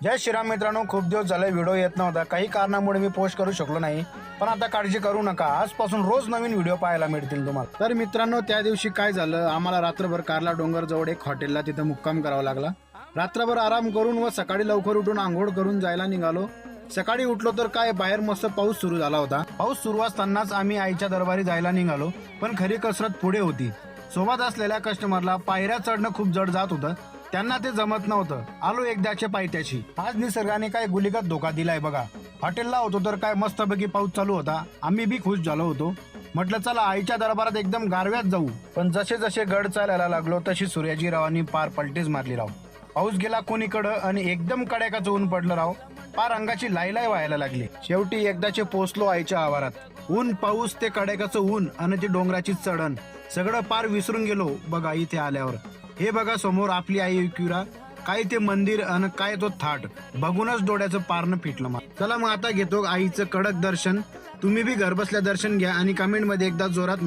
जय श्रीराम मित्रांनो, खूप दिवस झाले व्हिडिओ येत नव्हता. काही कारणामुळे मी पोस्ट करू शकलो नाही, पण आता काळजी करू नका, आजपासून रोज नवीन व्हिडिओ पाहायला मिळतील तुम्हाला. तर मित्रांनो, त्या दिवशी काय झालं, आम्हाला रात्रभर कार्ला डोंगर जवळ एक हॉटेलला तिथे मुक्काम करावा लागला. रात्रभर आराम करून व सकाळी लवकर उठून आंघोळ करून जायला निघालो. सकाळी उठलो तर काय, बाहेर मस्त पाऊस सुरू झाला होता. पाऊस सुरू असतानाच आम्ही आईच्या दरबारी जायला निघालो, पण खरी कसरत पुढे होती. सोबत असलेल्या कस्टमरला पायऱ्या चढणं खूप जड जात होतं, त्यांना ते जमत नव्हतं. आलो एकदाच्या पायथ्याशी. आज निसर्गाने काय गुलीगत धोका दिलाय बघा. हॉटेलला होतो तर काय मस्तपैकी पाऊस चालू होता, आम्ही बी खुश झालो होतो. म्हटलं चला आईच्या दरबारात एकदम गारव्यात जाऊ. पण जसे जसे गड चालायला लागलो तशी सूर्याजी रावांनी पार पलटीच मारली राव. पाऊस गेला कोणीकडं आणि एकदम कड्याकाचं ऊन पडलं राव. पार अंगाची लायलाय व्हायला लागली. शेवटी एकदाचे पोचलो आईच्या आवारात. ऊन, पाऊस, ते कड्याकाचं ऊन आणि ती डोंगराची चढण सगळं पार विसरून गेलो बघा इथे आल्यावर. हे बघा समोर आपली आई विक्युरा, काय ते मंदिर आणि काय तो थाट बघूनच डोळ्याचं पारणं फिटलं. मग चला मग आता घेतो आईचं कडक दर्शन. तुम्ही बी घर बसल्या दर्शन घ्या आणि कमेंट मध्ये एकदा जोरात